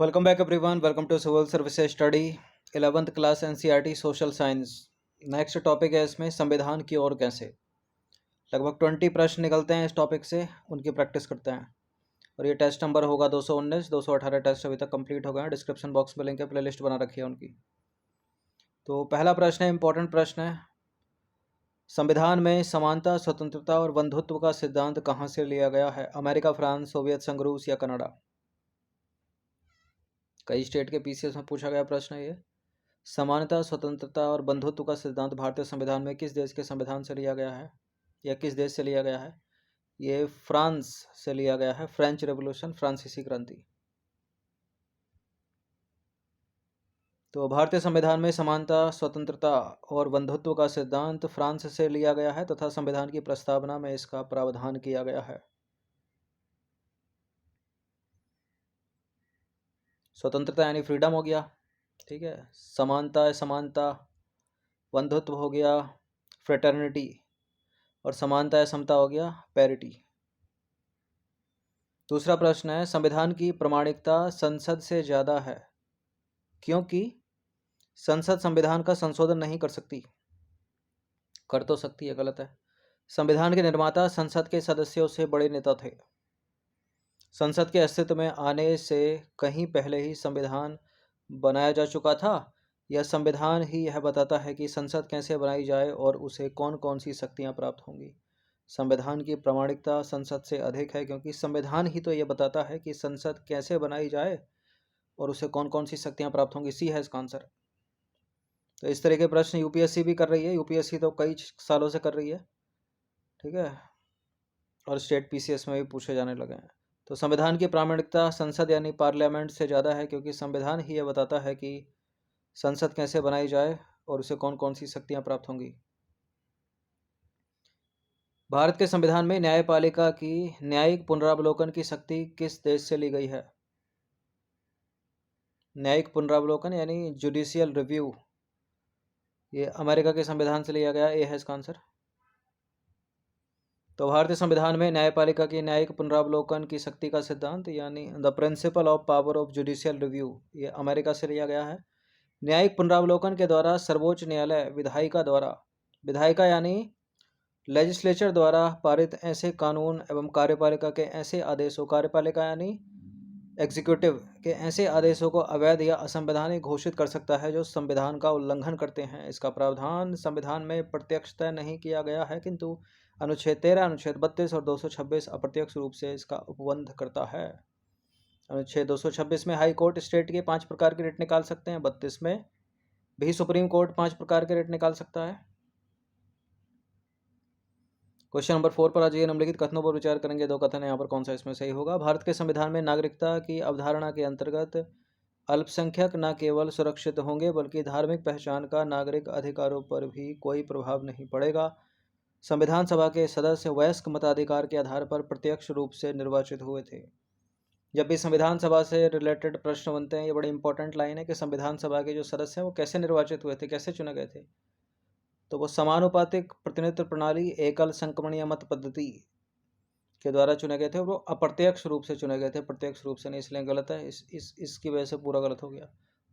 Welcome back everyone. Welcome to Civil Services Study 11th class NCERT social science. Next topic है इसमें संविधान की ओर कैसे। लगभग 20 प्रश्न निकलते हैं इस टॉपिक से, उनकी प्रैक्टिस करते हैं। और ये टेस्ट नंबर होगा 219, 218 टेस्ट अभी तक कंप्लीट हो गए हैं। डिस्क्रिप्शन बॉक्स में लिंक है, प्लेलिस्ट बना रखी है उनकी। तो पहला प्रश्न है, इंपॉर्टेंट प्रश्न है। संविधान में समानता, स्वतंत्रता और बंधुत्व का सिद्धांत कहाँ से लिया गया है? अमेरिका, फ्रांस, सोवियत संघ, रूस या कनाडा? कई स्टेट के पीसीएस में पूछा गया प्रश्न है ये। समानता, स्वतंत्रता और बंधुत्व का सिद्धांत भारतीय संविधान में किस देश के संविधान से लिया गया है, या किस देश से लिया गया है? ये फ्रांस से लिया गया है। फ्रेंच रेवोल्यूशन, फ्रांसीसी क्रांति। तो भारतीय संविधान में समानता, स्वतंत्रता और बंधुत्व का सिद्धांत फ्रांस से लिया गया है तथा संविधान की प्रस्तावना में इसका प्रावधान किया गया है। स्वतंत्रता यानी फ्रीडम हो गया, ठीक है। समानता है समानता, बंधुत्व हो गया फ्रेटर्निटी, और समानता है समता हो गया पैरिटी। दूसरा प्रश्न है, संविधान की प्रामाणिकता संसद से ज़्यादा है क्योंकि संसद संविधान का संशोधन नहीं कर सकती। कर तो सकती है, गलत है। संविधान के निर्माता संसद के सदस्यों से बड़े नेता थे। संसद के अस्तित्व में आने से कहीं पहले ही संविधान बनाया जा चुका था। यह संविधान ही यह बताता है कि संसद कैसे बनाई जाए और उसे कौन कौन सी शक्तियां प्राप्त होंगी। संविधान की प्रामाणिकता संसद से अधिक है क्योंकि संविधान ही तो यह बताता है कि संसद कैसे बनाई जाए और उसे कौन कौन सी शक्तियां प्राप्त होंगी। सी है इसका आंसर। तो इस तरह के प्रश्न यूपीएससी भी कर रही है। यूपीएससी तो कई सालों से कर रही है, ठीक है, और स्टेट पीसीएस में भी पूछे जाने लगे हैं। तो संविधान की प्रामाणिकता संसद यानी पार्लियामेंट से ज़्यादा है क्योंकि संविधान ही यह बताता है कि संसद कैसे बनाई जाए और उसे कौन कौन सी शक्तियां प्राप्त होंगी। भारत के संविधान में न्यायपालिका की न्यायिक पुनरावलोकन की शक्ति किस देश से ली गई है? न्यायिक पुनरावलोकन यानी जुडिशियल रिव्यू, ये अमेरिका के संविधान से लिया गया। ए है इसका आंसर। तो भारतीय संविधान में न्यायपालिका की न्यायिक पुनरावलोकन की शक्ति का सिद्धांत यानी the principle of power of judicial review, ये अमेरिका से लिया गया है। न्यायिक पुनरावलोकन के द्वारा सर्वोच्च न्यायालय विधायिका यानी लेजिस्लेचर द्वारा पारित ऐसे कानून एवं कार्यपालिका के ऐसे आदेशों, कार्यपालिका यानी एग्जीक्यूटिव के ऐसे आदेशों को अवैध या असंवैधानिक घोषित कर सकता है जो संविधान का उल्लंघन करते हैं। इसका प्रावधान संविधान में प्रत्यक्षतः नहीं किया गया है किंतु अनुच्छेद 13, अनुच्छेद 32 और 226 अप्रत्यक्ष रूप से इसका उपबंध करता है। अनुच्छेद 226 में हाई कोर्ट स्टेट के 5 प्रकार के रिट निकाल सकते हैं। 32 में भी सुप्रीम कोर्ट 5 प्रकार के रिट निकाल सकता है। क्वेश्चन नंबर 4 पर आ जाइए। निम्नलिखित कथनों पर विचार करेंगे। दो कथन है यहाँ पर, कौन सा इसमें सही होगा? भारत के संविधान में नागरिकता की अवधारणा के अंतर्गत अल्पसंख्यक न केवल सुरक्षित होंगे बल्कि धार्मिक पहचान का नागरिक अधिकारों पर भी कोई प्रभाव नहीं पड़ेगा। संविधान सभा के सदस्य वयस्क मताधिकार के आधार पर प्रत्यक्ष रूप से निर्वाचित हुए थे। जब भी संविधान सभा से रिलेटेड प्रश्न बनते हैं, ये बड़ी इंपॉर्टेंट लाइन है कि संविधान सभा के जो सदस्य हैं वो कैसे निर्वाचित हुए थे, कैसे चुने गए थे। तो वो समानुपातिक प्रतिनिधित्व प्रणाली, एकल संक्रमणीय मत पद्धति के द्वारा चुने गए थे। वो अप्रत्यक्ष रूप से चुने गए थे, प्रत्यक्ष रूप से नहीं, इसलिए गलत है। इसकी वजह से पूरा गलत हो गया,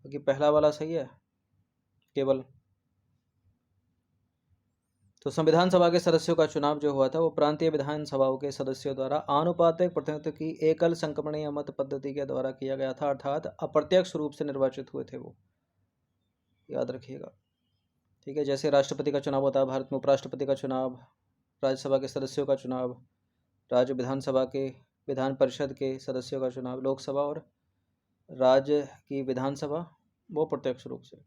क्योंकि पहला वाला सही है केवल। तो संविधान सभा के सदस्यों का चुनाव जो हुआ था वो प्रांतीय विधानसभाओं के सदस्यों द्वारा आनुपातिक प्रतिनिधित्व की एकल संक्रमणीय मत पद्धति के द्वारा किया गया था, अर्थात अप्रत्यक्ष रूप से निर्वाचित हुए थे वो, याद रखिएगा, ठीक है। जैसे राष्ट्रपति का चुनाव होता है भारत में, उपराष्ट्रपति का चुनाव, राज्यसभा के सदस्यों का चुनाव, राज्य विधानसभा के विधान परिषद के सदस्यों का चुनाव, लोकसभा और राज्य की विधानसभा वो प्रत्यक्ष रूप से।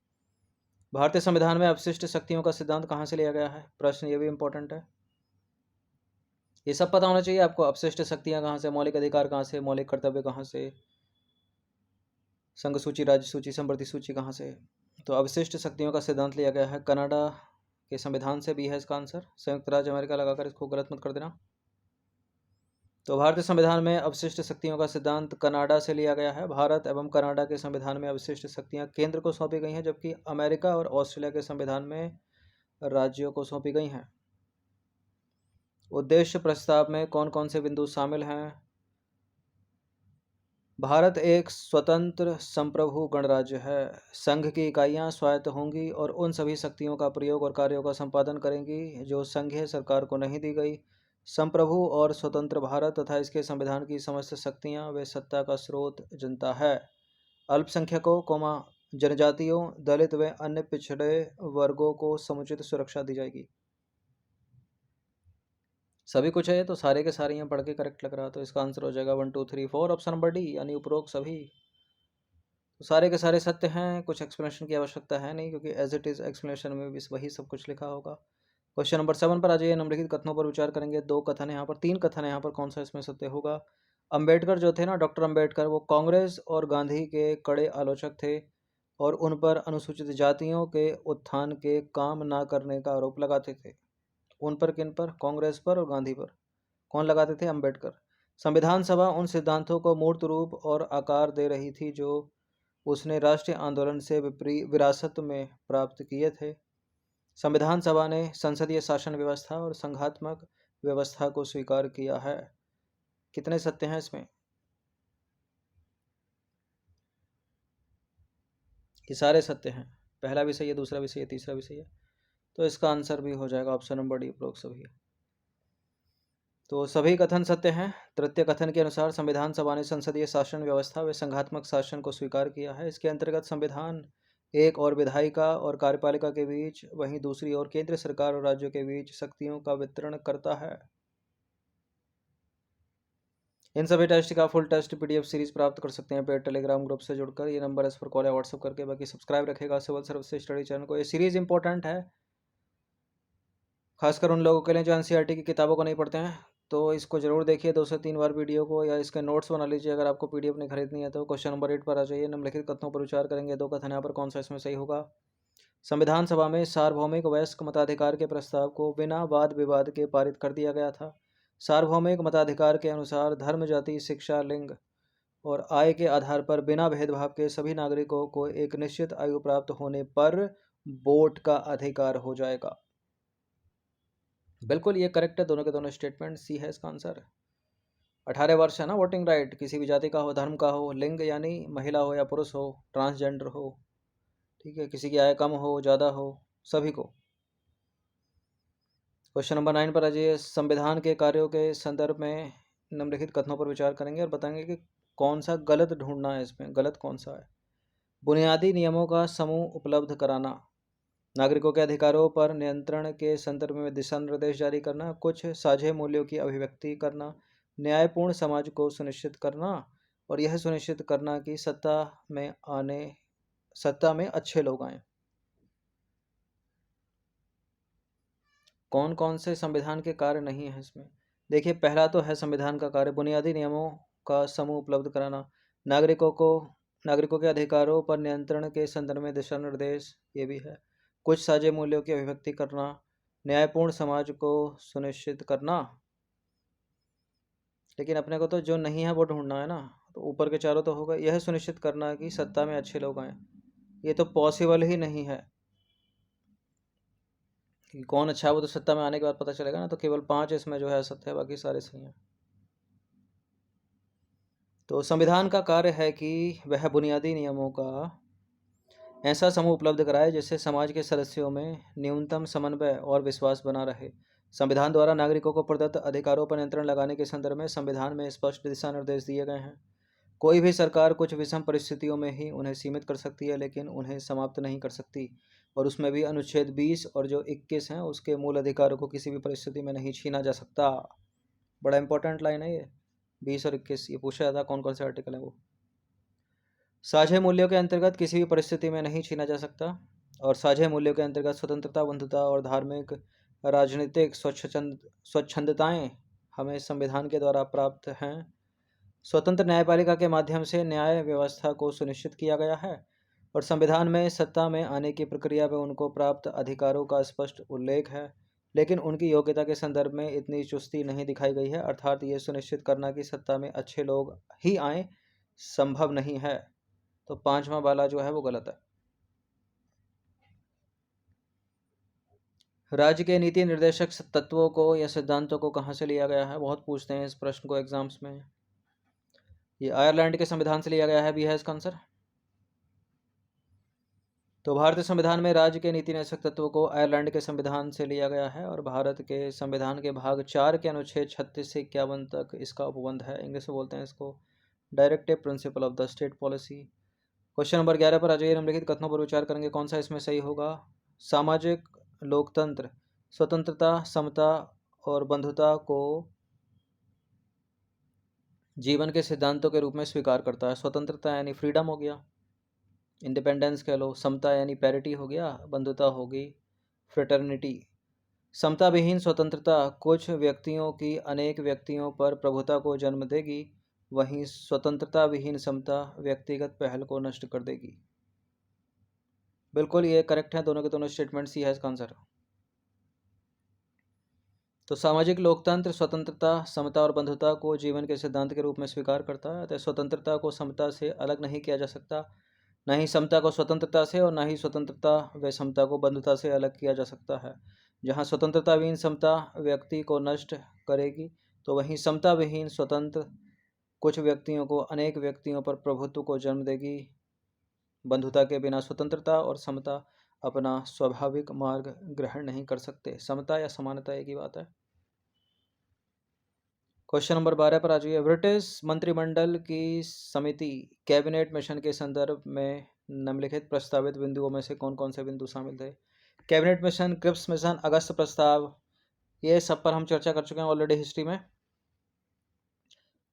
भारतीय संविधान में अपशिष्ट शक्तियों का सिद्धांत कहाँ से लिया गया है? प्रश्न ये भी इंपॉर्टेंट है, ये सब पता होना चाहिए आपको। अपशिष्ट शक्तियाँ कहाँ से, मौलिक अधिकार कहाँ से, मौलिक कर्तव्य कहाँ से, संघ सूची, राज्य सूची, समवर्ती सूची कहाँ से। तो अवशिष्ट शक्तियों का सिद्धांत लिया गया है कनाडा के संविधान से भी है इसका आंसर। संयुक्त राज्य अमेरिका लगाकर इसको गलत मत कर देना। तो भारतीय संविधान में अवशिष्ट शक्तियों का सिद्धांत कनाडा से लिया गया है। भारत एवं कनाडा के संविधान में अवशिष्ट शक्तियां केंद्र को सौंपी गई हैं, जबकि अमेरिका और ऑस्ट्रेलिया के संविधान में राज्यों को सौंपी गई हैं। उद्देश्य प्रस्ताव में कौन कौन से बिंदु शामिल हैं? भारत एक स्वतंत्र संप्रभु गणराज्य है। संघ की इकाइयां स्वायत्त होंगी और उन सभी शक्तियों का प्रयोग और कार्यों का संपादन करेंगी जो संघीय सरकार को नहीं दी गई। संप्रभु और स्वतंत्र भारत तथा इसके संविधान की समस्त शक्तियां वे सत्ता का स्रोत जनता है। अल्पसंख्यकों कोमा जनजातियों दलित व अन्य पिछड़े वर्गों को समुचित सुरक्षा दी जाएगी। सभी कुछ है तो सारे के सारे यहाँ पढ़ के करेक्ट लग रहा, तो इसका आंसर हो जाएगा 1 2 3 4 ऑप्शन नंबर डी यानी उपरोक्त सभी। तो सारे के सारे सत्य हैं, कुछ एक्सप्लेनेशन की आवश्यकता है नहीं क्योंकि एज इट इज एक्सप्लेनेशन में भी वही सब कुछ लिखा होगा। क्वेश्चन नंबर 7 पर आ जाइए। निम्नलिखित कथनों पर विचार करेंगे। दो कथन है यहाँ पर, तीन कथन है यहाँ पर, कौन सा इसमें सत्य होगा। अंबेडकर जो थे ना, डॉक्टर अंबेडकर, वो कांग्रेस और गांधी के कड़े आलोचक थे और उन पर अनुसूचित जातियों के उत्थान के काम ना करने का आरोप लगाते थे। उन पर, किन पर? कांग्रेस पर और गांधी पर। कौन लगाते थे? अंबेडकर। संविधान सभा उन सिद्धांतों को मूर्त रूप और आकार दे रही थी जो उसने राष्ट्रीय आंदोलन से विरासत में प्राप्त किए थे। संविधान सभा ने संसदीय शासन व्यवस्था और संघात्मक व्यवस्था को स्वीकार किया है। कितने सत्य हैं इसमें? ये सारे सत्य हैं। पहला भी सही है, दूसरा भी सही है, तीसरा भी सही है, तो इसका आंसर भी हो जाएगा ऑप्शन नंबर डी, उपरोक्त सभी। तो सभी कथन सत्य हैं। तृतीय कथन के अनुसार संविधान सभा ने संसदीय शासन व्यवस्था व संघात्मक शासन को स्वीकार किया है। इसके अंतर्गत संविधान एक और विधायिका और कार्यपालिका के बीच, वहीं दूसरी ओर केंद्र सरकार और राज्यों के बीच शक्तियों का वितरण करता है। इन सभी टेस्ट का फुल टेस्ट पीडीएफ सीरीज प्राप्त कर सकते हैं पेड टेलीग्राम ग्रुप से जुड़कर। ये नंबर इस पर कॉल या व्हाट्सअप करके। बाकी सब्सक्राइब रखेगा सिविल सर्विस स्टडी चैनल को। ये सीरीज इंपॉर्टेंट है खासकर उन लोगों के लिए जो एनसीईआरटी की किताबों को नहीं पढ़ते हैं, तो इसको जरूर देखिए 2 से 3 बार वीडियो को, या इसके नोट्स बना लीजिए अगर आपको पीडीएफ नहीं खरीदनी है तो। क्वेश्चन नंबर 8 पर आ जाइए। निम्नलिखित कथनों पर विचार करेंगे। दो कथन यहाँ पर, कौन सा इसमें सही होगा। संविधान सभा में सार्वभौमिक वयस्क मताधिकार के प्रस्ताव को बिना वाद विवाद के पारित कर दिया गया था। सार्वभौमिक मताधिकार के अनुसार धर्म, जाति, शिक्षा, लिंग और आय के आधार पर बिना भेदभाव के सभी नागरिकों को एक निश्चित आयु प्राप्त होने पर वोट का अधिकार हो जाएगा। बिल्कुल ये करेक्ट है, दोनों के दोनों स्टेटमेंट। सी है इसका आंसर। 18 वर्ष है ना वोटिंग राइट, किसी भी जाति का हो, धर्म का हो, लिंग यानी महिला हो या पुरुष हो, ट्रांसजेंडर हो, ठीक है, किसी की आय कम हो ज़्यादा हो, सभी को। क्वेश्चन नंबर 9 पर आ जाइए। संविधान के कार्यों के संदर्भ में निम्नलिखित कथनों पर विचार करेंगे और बताएंगे कि कौन सा गलत ढूंढना है इसमें, गलत कौन सा है। बुनियादी नियमों का समूह उपलब्ध कराना, नागरिकों के अधिकारों पर नियंत्रण के संदर्भ में दिशा निर्देश जारी करना, कुछ साझे मूल्यों की अभिव्यक्ति करना, न्यायपूर्ण समाज को सुनिश्चित करना और यह सुनिश्चित करना कि सत्ता में अच्छे लोग आए। कौन कौन से संविधान के कार्य नहीं है इसमें? देखिए, पहला तो है संविधान का कार्य बुनियादी नियमों का समूह उपलब्ध कराना, नागरिकों के अधिकारों पर नियंत्रण के संदर्भ में दिशा निर्देश, ये भी है। कुछ साझे मूल्यों की अभिव्यक्ति करना, न्यायपूर्ण समाज को सुनिश्चित करना। लेकिन अपने को तो जो नहीं है वो ढूंढना है ना, तो ऊपर के चारों तो होगा। यह सुनिश्चित करना कि सत्ता में अच्छे लोग आए, ये तो पॉसिबल ही नहीं है कि कौन अच्छा है वो तो सत्ता में आने के बाद पता चलेगा ना। तो केवल 5 इसमें जो है सत्य है, बाकी सारे सही हैं। तो संविधान का कार्य है कि वह बुनियादी नियमों का ऐसा समूह उपलब्ध कराए जिससे समाज के सदस्यों में न्यूनतम समन्वय और विश्वास बना रहे। संविधान द्वारा नागरिकों को प्रदत्त अधिकारों पर नियंत्रण लगाने के संदर्भ में संविधान में स्पष्ट दिशा निर्देश दिए गए हैं। कोई भी सरकार कुछ विषम परिस्थितियों में ही उन्हें सीमित कर सकती है, लेकिन उन्हें समाप्त नहीं कर सकती। और उसमें भी अनुच्छेद 20 और जो 21 हैं उसके मूल अधिकारों को किसी भी परिस्थिति में नहीं छीना जा सकता। बड़ा इंपॉर्टेंट लाइन है ये, 20 और 21। ये पूछा जाता कौन कौन से आर्टिकल है वो। साझे मूल्यों के अंतर्गत किसी भी परिस्थिति में नहीं छीना जा सकता, और साझे मूल्यों के अंतर्गत स्वतंत्रता, बंधुता और धार्मिक राजनीतिक स्वच्छंदताएं हमें संविधान के द्वारा प्राप्त हैं। स्वतंत्र न्यायपालिका के माध्यम से न्याय व्यवस्था को सुनिश्चित किया गया है और संविधान में सत्ता में आने की प्रक्रिया में उनको प्राप्त अधिकारों का स्पष्ट उल्लेख है, लेकिन उनकी योग्यता के संदर्भ में इतनी चुस्ती नहीं दिखाई गई है। अर्थात ये सुनिश्चित करना कि सत्ता में अच्छे लोग ही आए संभव नहीं है। तो 5वां वाला जो है वो गलत है। राज्य के नीति निर्देशक तत्वों को या सिद्धांतों को कहाँ से लिया गया है, बहुत पूछते हैं इस प्रश्न को एग्जाम्स में। ये आयरलैंड के संविधान से लिया गया है, बी है इसका आंसर। तो भारतीय संविधान में राज्य के नीति नैतिक तत्वों को आयरलैंड के संविधान से लिया गया है और भारत के संविधान के भाग 4 के अनुच्छेद 36 से 51 तक इसका उपबंध है। इंग्लिश में बोलते हैं इसको directive principle of the state policy. Question number 11 पर आ जाइए। निम्नलिखित कथनों पर विचार करेंगे, कौन सा इसमें सही होगा। सामाजिक लोकतंत्र स्वतंत्रता, समता और बंधुता को जीवन के सिद्धांतों के रूप में स्वीकार करता है। स्वतंत्रता यानी फ्रीडम हो गया, इंडिपेंडेंस कह लो। समता यानी पैरिटी हो गया, बंधुता होगी फ्रेटर्निटी। समता विहीन स्वतंत्रता कुछ व्यक्तियों की अनेक व्यक्तियों पर प्रभुता को जन्म देगी, वहीं स्वतंत्रता विहीन समता व्यक्तिगत पहल को नष्ट कर देगी। बिल्कुल ये करेक्ट है, दोनों के दोनों स्टेटमेंट सी है इसका आंसर। तो सामाजिक लोकतंत्र स्वतंत्रता, समता और बंधुता को जीवन के सिद्धांत के रूप में स्वीकार करता है। तो स्वतंत्रता को समता से अलग नहीं किया जा सकता, न ही समता को स्वतंत्रता से और न ही स्वतंत्रता व समता को बंधुता से अलग किया जा सकता है। जहाँ स्वतंत्रता विहीन समता व्यक्ति को नष्ट करेगी, तो वहीं समता विहीन स्वतंत्र कुछ व्यक्तियों को अनेक व्यक्तियों पर प्रभुत्व को जन्म देगी। बंधुता के बिना स्वतंत्रता और समता अपना स्वाभाविक मार्ग ग्रहण नहीं कर सकते। समता या समानता एक ही बात है। क्वेश्चन नंबर 12 पर आ जाइए। ब्रिटिश मंत्रिमंडल की समिति कैबिनेट मिशन के संदर्भ में निम्नलिखित प्रस्तावित बिंदुओं में से कौन कौन से बिंदु शामिल थे। कैबिनेट मिशन, क्रिप्स मिशन, अगस्त प्रस्ताव, ये सब पर हम चर्चा कर चुके हैं ऑलरेडी हिस्ट्री में।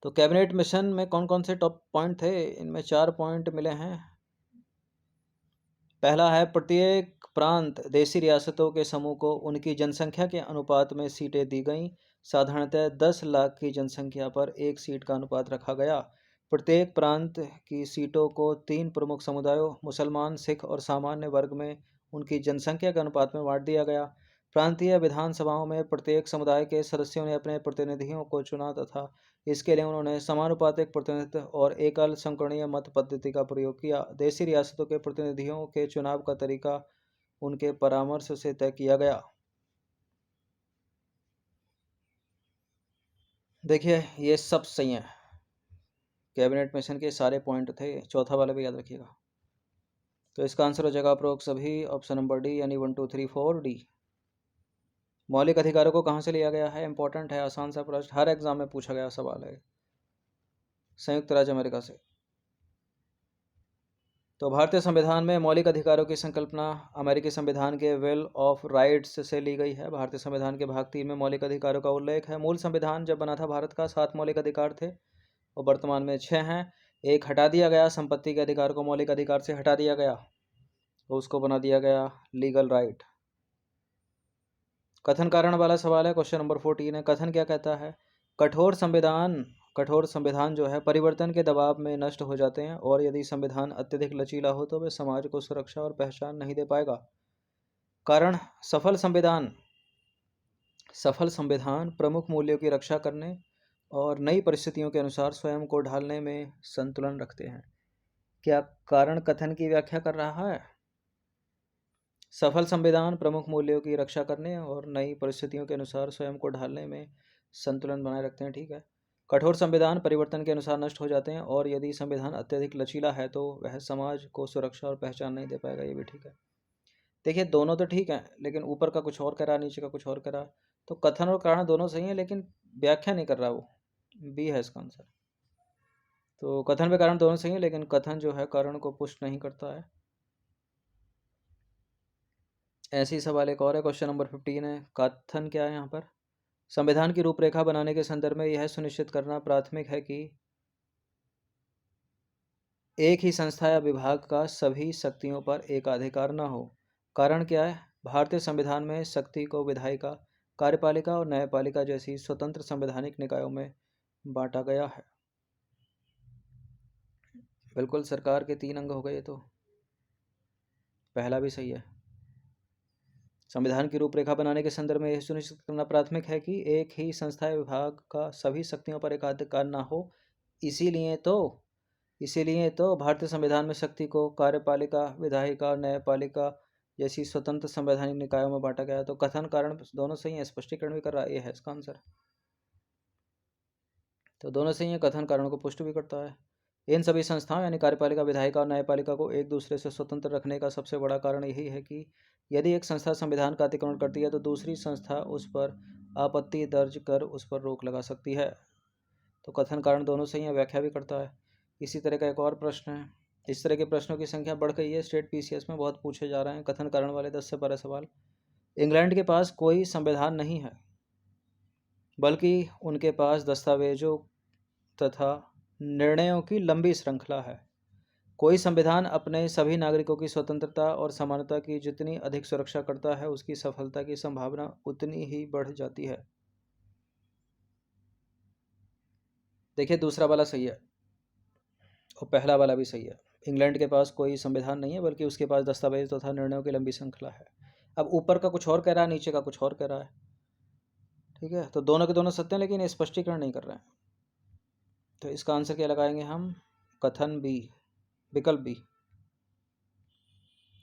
तो कैबिनेट मिशन में कौन कौन से टॉप पॉइंट थे, इनमें 4 पॉइंट मिले हैं। पहला है प्रत्येक प्रांत देशी रियासतों के समूह को उनकी जनसंख्या के अनुपात में सीटें दी गईं। साधारणतः 10 लाख की जनसंख्या पर एक सीट का अनुपात रखा गया। प्रत्येक प्रांत की सीटों को 3 प्रमुख समुदायों मुसलमान, सिख और सामान्य वर्ग में उनकी जनसंख्या के अनुपात में बांट दिया गया। प्रांतीय विधानसभाओं में प्रत्येक समुदाय के सदस्यों ने अपने प्रतिनिधियों को चुना तथा इसके लिए उन्होंने समानुपातिक प्रतिनिधित्व और एकल संकोणीय मत पद्धति का प्रयोग किया। देशी रियासतों के प्रतिनिधियों के चुनाव का तरीका उनके परामर्श से तय किया गया। देखिए ये सब सही है, कैबिनेट मिशन के सारे पॉइंट थे। चौथा वाला भी याद रखिएगा। तो इसका आंसर हो जाएगा अप्रोक्स सभी ऑप्शन नंबर डी, यानी 1 2 3 4 डी। मौलिक अधिकारों को कहाँ से लिया गया है, इंपॉर्टेंट है, आसान सा प्रश्न, हर एग्जाम में पूछा गया सवाल है। संयुक्त राज्य अमेरिका से। तो भारतीय संविधान में मौलिक अधिकारों की संकल्पना अमेरिकी संविधान के बिल ऑफ राइट्स से ली गई है। भारतीय संविधान के भाग 3 में मौलिक अधिकारों का उल्लेख है। मूल संविधान जब बना था भारत का 7 मौलिक अधिकार थे और वर्तमान में 6 हैं। एक हटा दिया गया, संपत्ति के अधिकार को मौलिक अधिकार से हटा दिया गया तो उसको बना दिया गया लीगल राइट। कथन कारण वाला सवाल है, क्वेश्चन नंबर 14 है। कथन क्या कहता है, कठोर संविधान जो है परिवर्तन के दबाव में नष्ट हो जाते हैं और यदि संविधान अत्यधिक लचीला हो तो वह समाज को सुरक्षा और पहचान नहीं दे पाएगा। कारण, सफल संविधान प्रमुख मूल्यों की रक्षा करने और नई परिस्थितियों के अनुसार स्वयं को ढालने में संतुलन रखते हैं। क्या कारण कथन की व्याख्या कर रहा है? सफल संविधान प्रमुख मूल्यों की रक्षा करने और नई परिस्थितियों के अनुसार स्वयं को ढालने में संतुलन बनाए रखते हैं, ठीक है। कठोर संविधान परिवर्तन के अनुसार नष्ट हो जाते हैं और यदि संविधान अत्यधिक लचीला है तो वह समाज को सुरक्षा और पहचान नहीं दे पाएगा, ये भी ठीक है। देखिए दोनों तो ठीक है, लेकिन ऊपर का कुछ और कह रहा, नीचे का कुछ और कह रहा। तो कथन और कारण दोनों सही है, लेकिन व्याख्या नहीं कर रहा, वो बी है इसका आंसर। तो कथन व कारण दोनों सही है, लेकिन कथन जो है कारण को पुष्ट नहीं करता है। ऐसे ही सवाल एक और है, क्वेश्चन नंबर 15 है। कथन क्या है यहाँ पर, संविधान की रूपरेखा बनाने के संदर्भ में यह सुनिश्चित करना प्राथमिक है कि एक ही संस्था या विभाग का सभी शक्तियों पर एकाधिकार न हो। कारण क्या है, भारतीय संविधान में शक्ति को विधायिका, कार्यपालिका और न्यायपालिका जैसी स्वतंत्र संवैधानिक निकायों में बांटा गया है। बिल्कुल, सरकार के 3 अंग हो गए, तो पहला भी सही है। संविधान की रूपरेखा बनाने के संदर्भ में यह सुनिश्चित करना प्राथमिक है कि एक ही संस्था या विभाग का सभी शक्तियों पर एकाधिकार न हो। इसीलिए तो भारतीय संविधान में शक्ति को कार्यपालिका, विधायिका और न्यायपालिका जैसी स्वतंत्र संवैधानिक निकायों में बांटा गया है। तो कथन कारण दोनों सही है, स्पष्टीकरण भी कर रहा है, ये है इसका आंसर। तो दोनों सही हैं। कथन कारण को पुष्ट भी करता है। इन सभी संस्थाओं यानी कार्यपालिका, विधायिका और न्यायपालिका को एक दूसरे से स्वतंत्र रखने का सबसे बड़ा कारण यही है कि यदि एक संस्था संविधान का अतिक्रमण करती है तो दूसरी संस्था उस पर आपत्ति दर्ज कर उस पर रोक लगा सकती है। तो कथन कारण दोनों सही हैं, व्याख्या भी करता है। इसी तरह का एक और प्रश्न है। इस तरह के प्रश्नों की संख्या बढ़ गई है, स्टेट पीसीएस में बहुत पूछे जा रहे हैं। कथन कारण वाले 10 से 12 सवाल। इंग्लैंड के पास कोई संविधान नहीं है, बल्कि उनके पास दस्तावेजों तथा निर्णयों की लंबी श्रृंखला है। कोई संविधान अपने सभी नागरिकों की स्वतंत्रता और समानता की जितनी अधिक सुरक्षा करता है, उसकी सफलता की संभावना उतनी ही बढ़ जाती है। देखिए, दूसरा वाला सही है और पहला वाला भी सही है। इंग्लैंड के पास कोई संविधान नहीं है, बल्कि उसके पास दस्तावेज तथा निर्णयों की लंबी श्रृंखला है। अब ऊपर का कुछ और कह रहा है, नीचे का कुछ और कह रहा है। ठीक है, तो दोनों के दोनों सत्य हैं, लेकिन स्पष्टीकरण नहीं कर रहे हैं। तो इसका आंसर क्या लगाएंगे हम? कथन बी, विकल्प बी।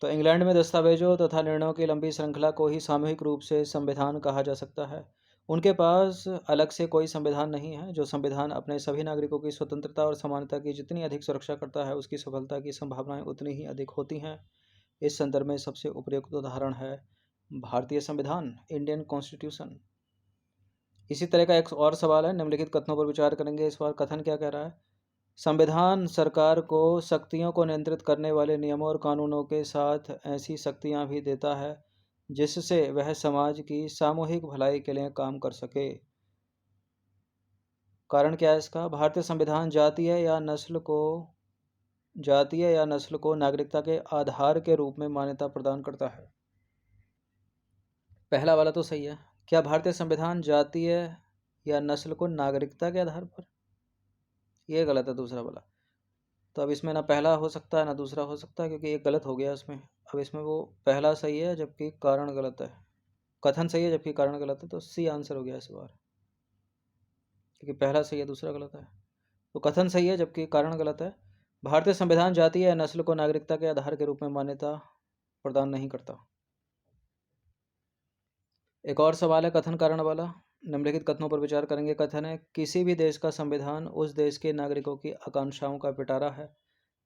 तो इंग्लैंड में दस्तावेजों तथा निर्णयों की लंबी श्रृंखला को ही सामूहिक रूप से संविधान कहा जा सकता है। उनके पास अलग से कोई संविधान नहीं है। जो संविधान अपने सभी नागरिकों की स्वतंत्रता और समानता की जितनी अधिक सुरक्षा करता है, उसकी सफलता की संभावनाएं उतनी ही अधिक होती हैं। इस संदर्भ में सबसे उपयुक्त उदाहरण है भारतीय संविधान, इंडियन कॉन्स्टिट्यूशन। इसी तरह का एक और सवाल है, निम्नलिखित कथनों पर विचार करेंगे। इस बार कथन क्या कह रहा है? संविधान सरकार को शक्तियों को नियंत्रित करने वाले नियमों और कानूनों के साथ ऐसी शक्तियां भी देता है जिससे वह समाज की सामूहिक भलाई के लिए काम कर सके। कारण क्या है इसका? भारतीय संविधान जातीय या नस्ल को नागरिकता के आधार के रूप में मान्यता प्रदान करता है। पहला वाला तो सही है। क्या भारतीय संविधान जातीय या नस्ल को नागरिकता के आधार पर? यह गलत है, दूसरा वाला। तो अब इसमें ना पहला हो सकता है ना दूसरा हो सकता है, क्योंकि एक गलत हो गया इसमें। अब इसमें वो पहला सही है जबकि कारण गलत है। कथन सही है जबकि कारण गलत है, तो सी आंसर हो गया इस बार, क्योंकि पहला सही है दूसरा गलत है। तो कथन सही है जबकि कारण गलत है। भारतीय संविधान जातीय या नस्ल को नागरिकता के आधार के रूप में मान्यता प्रदान नहीं करता। एक और सवाल है कथन कारण वाला। निम्नलिखित कथनों पर विचार करेंगे। कथन है, किसी भी देश का संविधान उस देश के नागरिकों की आकांक्षाओं का पिटारा है।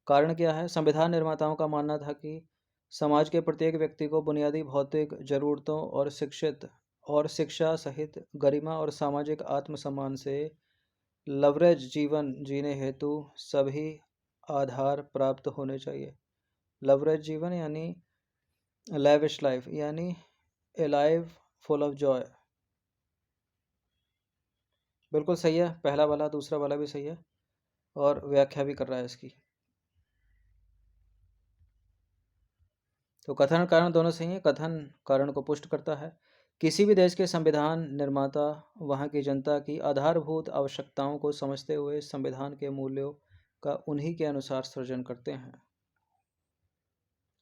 कारण क्या है? संविधान निर्माताओं का मानना था कि समाज के प्रत्येक व्यक्ति को बुनियादी भौतिक जरूरतों और शिक्षा सहित गरिमा और सामाजिक आत्मसम्मान से लवरेज जीवन जीने हेतु सभी आधार प्राप्त होने चाहिए। लवरेज जीवन यानी लैविश लाइफ, यानी ए लाइफ फुल ऑफ जॉय। बिल्कुल सही है पहला वाला, दूसरा वाला भी सही है और व्याख्या भी कर रहा है इसकी। तो कथन कारण दोनों सही है। कथन कारण को पुष्ट करता है। किसी भी देश के संविधान निर्माता वहाँ की जनता की आधारभूत आवश्यकताओं को समझते हुए संविधान के मूल्यों का उन्हीं के अनुसार सृजन करते हैं।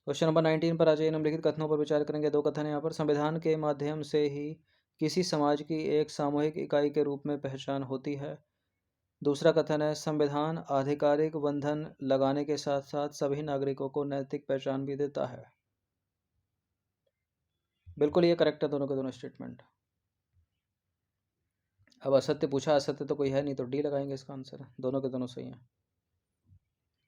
क्वेश्चन नंबर 19 पर आ जाइए। निम्नलिखित कथनों पर विचार करेंगे। दो कथन यहाँ पर। संविधान के माध्यम से ही किसी समाज की एक सामूहिक इकाई के रूप में पहचान होती है। दूसरा कथन है, संविधान आधिकारिक बंधन लगाने के साथ साथ सभी नागरिकों को नैतिक पहचान भी देता है। बिल्कुल ये करेक्ट है दोनों के दोनों स्टेटमेंट। अब असत्य पूछा, असत्य तो कोई है नहीं, तो डी लगाएंगे इसका आंसर। दोनों के दोनों सही हैं।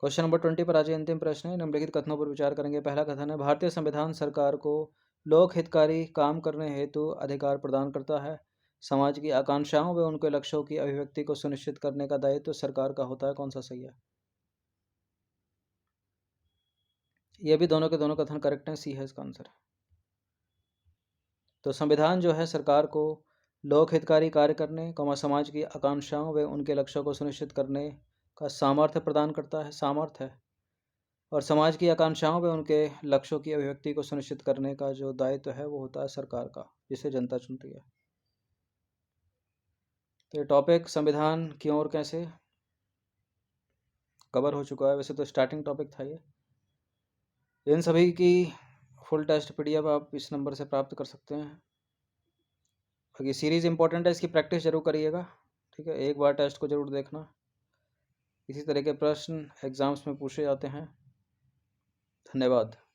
क्वेश्चन नंबर 20 पर आज अंतिम प्रश्न है। निम्नलिखित कथनों पर विचार करेंगे। पहला कथन है, भारतीय संविधान सरकार को लोक हितकारी काम करने हेतु अधिकार प्रदान करता है। समाज की आकांक्षाओं व उनके लक्ष्यों की अभिव्यक्ति को सुनिश्चित करने का दायित्व सरकार का होता है। कौन सा सही है? ये भी दोनों के दोनों कथन करेक्ट हैं, सी है इसका आंसर। तो संविधान जो है सरकार को लोक हितकारी कार्य करने, समाज की आकांक्षाओं व उनके लक्ष्यों को सुनिश्चित करने का सामर्थ्य प्रदान करता है, सामर्थ्य है। और समाज की आकांक्षाओं व उनके लक्ष्यों की अभिव्यक्ति को सुनिश्चित करने का जो दायित्व है वो होता है सरकार का, जिसे जनता चुनती है। तो ये टॉपिक संविधान क्यों और कैसे कवर हो चुका है। वैसे तो स्टार्टिंग टॉपिक था ये। इन सभी की फुल टेस्ट पीडीएफ आप इस नंबर से प्राप्त कर सकते हैं। बाकी सीरीज़ इंपॉर्टेंट है, इसकी प्रैक्टिस जरूर करिएगा। ठीक है, एक बार टेस्ट को जरूर देखना। इसी तरह के प्रश्न एग्जाम्स में पूछे जाते हैं। धन्यवाद।